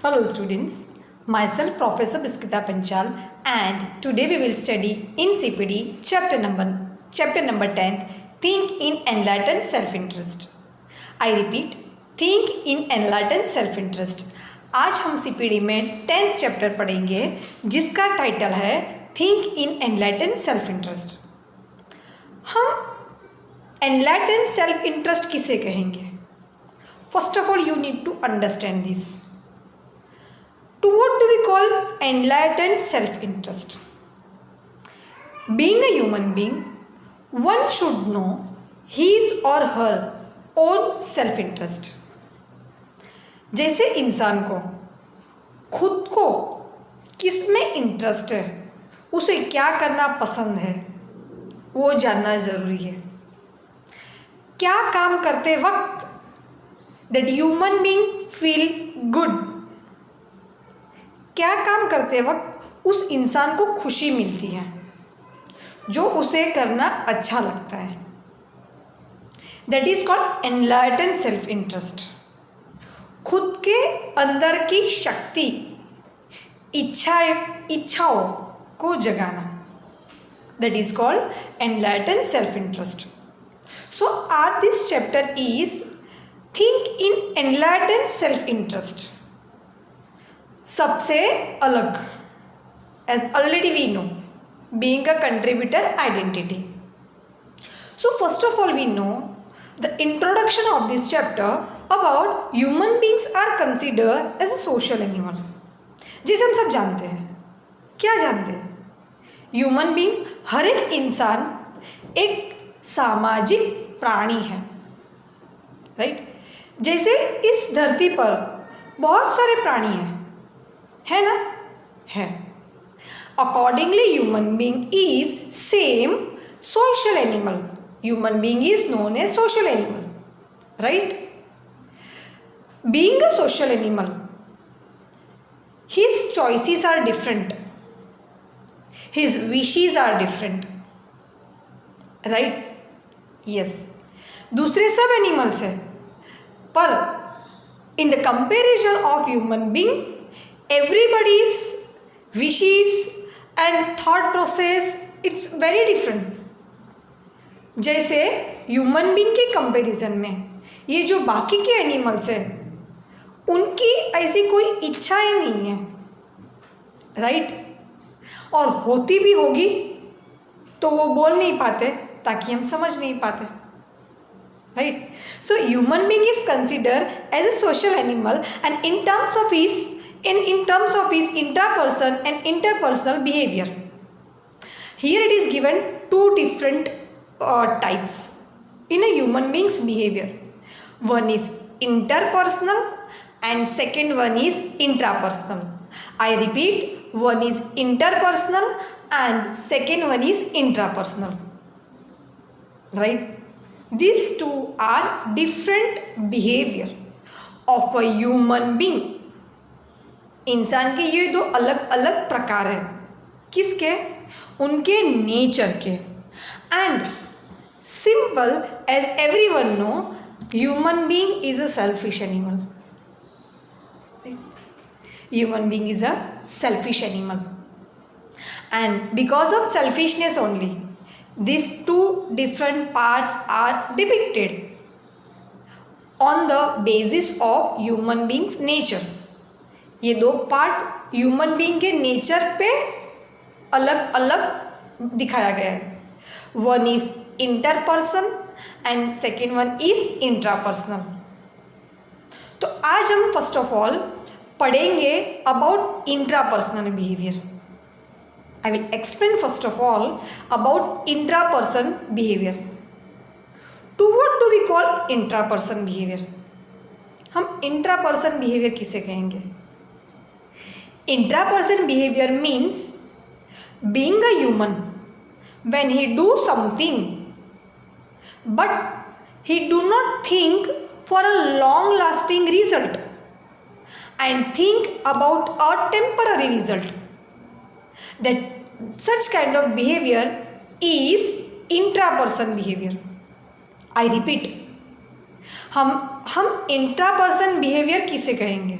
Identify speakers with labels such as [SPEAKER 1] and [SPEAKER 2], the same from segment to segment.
[SPEAKER 1] Hello students, myself Professor Biskita Panchal and today we will study in CPD chapter number 10 Think in Enlightened Self-Interest. I repeat, Think in Enlightened Self-Interest. आज हम CPD में 10th chapter पढ़ेंगे जिसका title है think in enlighten self interest. हम enlighten self interest किसे कहेंगे? First of all you need to understand this. To what do we call enlightened self-interest? Being a human being, one should know his or her own self-interest. जैसे इंसान को खुद को किस में इंटरेस्ट है, उसे क्या करना पसंद है, वो जानना ज़रूरी है. क्या काम करते वक्त that human being feel good, क्या काम करते वक्त उस इंसान को खुशी मिलती है, जो उसे करना अच्छा लगता है. That is called enlighten self interest. खुद के अंदर की शक्ति, इच्छाओं को जगाना, that is called enlighten self interest. So our this chapter is think in enlighten self interest. सबसे अलग, as already we know, being a contributor identity. So first of all we know the introduction of this chapter about human beings are considered as a social animal. जिसे हम सब जानते हैं. क्या जानते हैं? ह्यूमन बीइंग, हर एक इंसान एक सामाजिक प्राणी है, राइट? जैसे इस धरती पर बहुत सारे प्राणी हैं, है ना? है. Accordingly human being is same social animal. Human being is known as social animal, right? Being a social animal, his choices are different, his wishes are different, right? yes. दूसरे सब एनिमल्स है, पर in the comparison of human being, everybody's wishes and thought process it's very different. जैसे human being के comparison में ये जो बाकी के एनिमल्स हैं, उनकी ऐसी कोई इच्छाएं नहीं है, राइट? और होती भी होगी तो वो बोल नहीं पाते ताकि हम समझ नहीं पाते, right? So human being is considered as a social animal and in terms of his intraperson and interpersonal behavior. Here it is given two different types in a human being's behavior. One is interpersonal and second one is intrapersonal. I repeat, one is interpersonal and second one is intrapersonal. Right? These two are different behavior of a human being. इंसान के ये दो अलग अलग प्रकार हैं. किसके? उनके नेचर के. And simple as everyone know, human being is a selfish animal. Human being is a selfish animal, and because of selfishness only these two different parts are depicted on the basis of human being's nature. ये दो part human being के nature पे अलग अलग दिखाया गया है. One is interperson and second one is intrapersonal. तो आज हम फर्स्ट ऑफ ऑल पढ़ेंगे about intrapersonal behaviour. I will explain first of all about intraperson behavior. To what do we call intraperson behavior? हम intraperson behavior किसे कहेंगे? Intraperson behavior means being a human when he do something but he do not think for a long lasting result and think about a temporary result. That such kind of behavior is intraperson behavior. I repeat, हम इंट्रापर्सन behaviour किसे कहेंगे?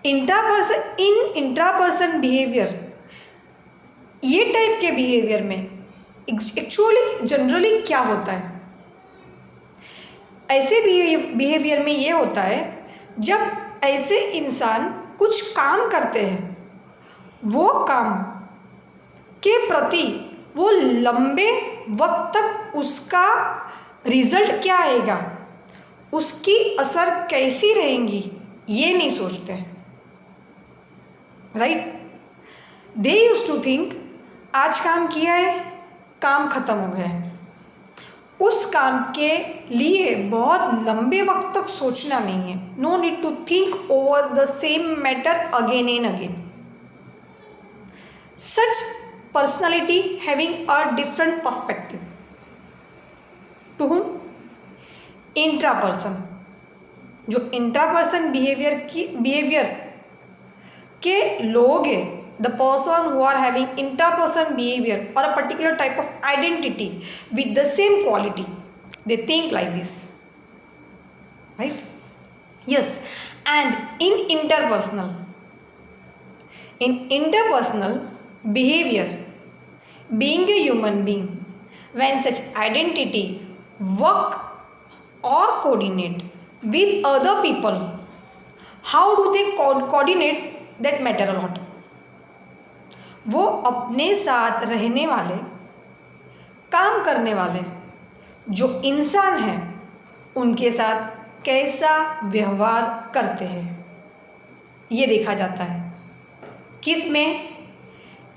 [SPEAKER 1] इंट्रापर्सन behaviour, ये type के behaviour में actually generally क्या होता है? ऐसे बिहेवियर में ये होता है जब ऐसे इंसान कुछ काम करते हैं, वो काम के प्रति वो लंबे वक्त तक उसका रिजल्ट क्या आएगा, उसकी असर कैसी रहेंगी, ये नहीं सोचते, right? They use to think आज काम किया है, काम खत्म हो गया है, उस काम के लिए बहुत लंबे वक्त तक सोचना नहीं है. No need to think over the same matter again and again. Such personality having a different perspective. To whom? Intraperson. जो इंट्रापर्सन बिहेवियर के लोग हैं, the person who are having intraperson behavior or a particular type of identity with the same quality, they think like this, right? Yes. And in interpersonal behavior, being a human being, when such identity work or coordinate with other people, how do they coordinate? That matter a lot. वो अपने साथ रहने वाले, काम करने वाले जो इंसान हैं, उनके साथ कैसा व्यवहार करते हैं, ये देखा जाता है. किस में?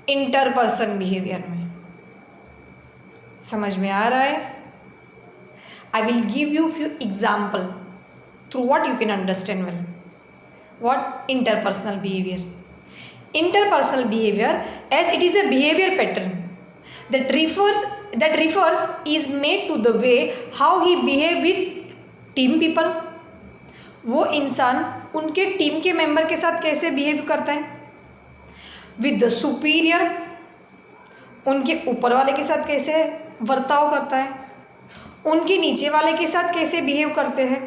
[SPEAKER 1] इंटरपर्सन बिहेवियर में. समझ में आ रहा है? I will give you few example through what you can understand well. What? Interpersonal behaviour. Interpersonal behavior, as it is a behavior pattern that refers is made to the way how he behave with team people. वो इंसान उनके team के member के साथ कैसे behave करता है, with the superior, उनके ऊपर वाले के साथ कैसे बर्ताव करता है, उनके नीचे वाले के साथ कैसे बिहेव करते हैं,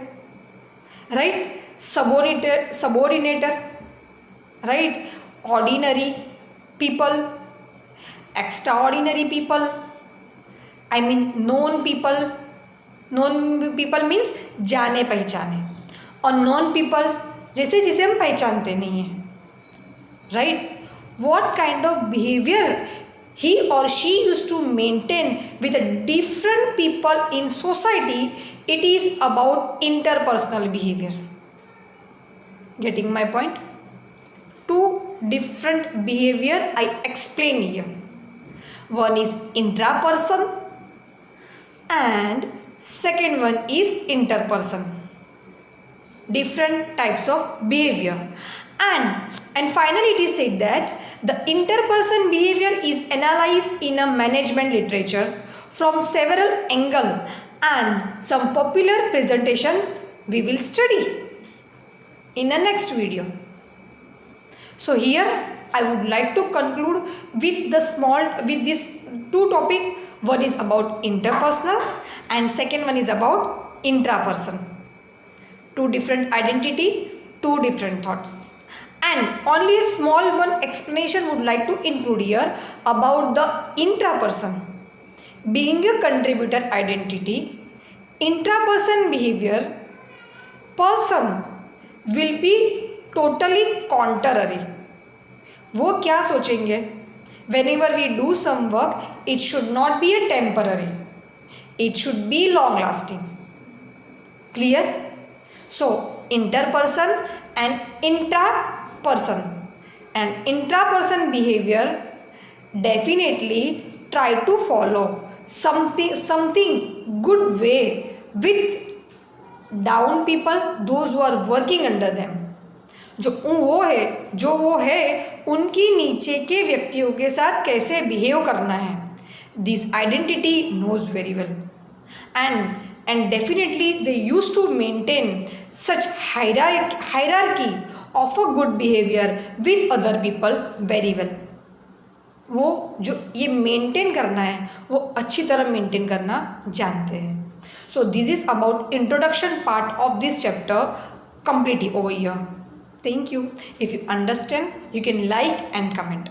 [SPEAKER 1] right? Subordinator, right? ordinary people, extraordinary people, I mean known people. known people means जाने पहचाने, और known people जैसे जिसे हम पहचानते नहीं हैं, right? What kind of behavior he or she used to maintain with different people in society, it is about interpersonal behavior. Getting my point? Two different behavior I explain here. One is intraperson and second one is interperson. Different types of behavior. And finally it is said that the interperson behavior is analyzed in a management literature from several angles, and some popular presentations we will study in the next video. So here I would like to conclude with this two topic. One is about interpersonal and second one is about intraperson. Two different identity, two different thoughts. And only a small one explanation would like to include here about the intraperson. Being a contributor identity, intraperson behavior, person will be totally contrary. वो क्या सोचेंगे? Whenever we do some work, it should not be a temporary. It should be long lasting. Clear? So interperson and intraperson. And intraperson behavior definitely try to follow something good way with down people, those who are working under them. जो वो है उनकी नीचे के व्यक्तियों के साथ कैसे बिहेव करना है. This identity knows very well and definitely they used to maintain such hierarchy of a good behavior with other people very well. वो जो ये मेंटेन करना है वो अच्छी तरह मेंटेन करना जानते हैं. So this is about introduction part of this chapter completely over here. Thank you. If you understand, you can like and comment.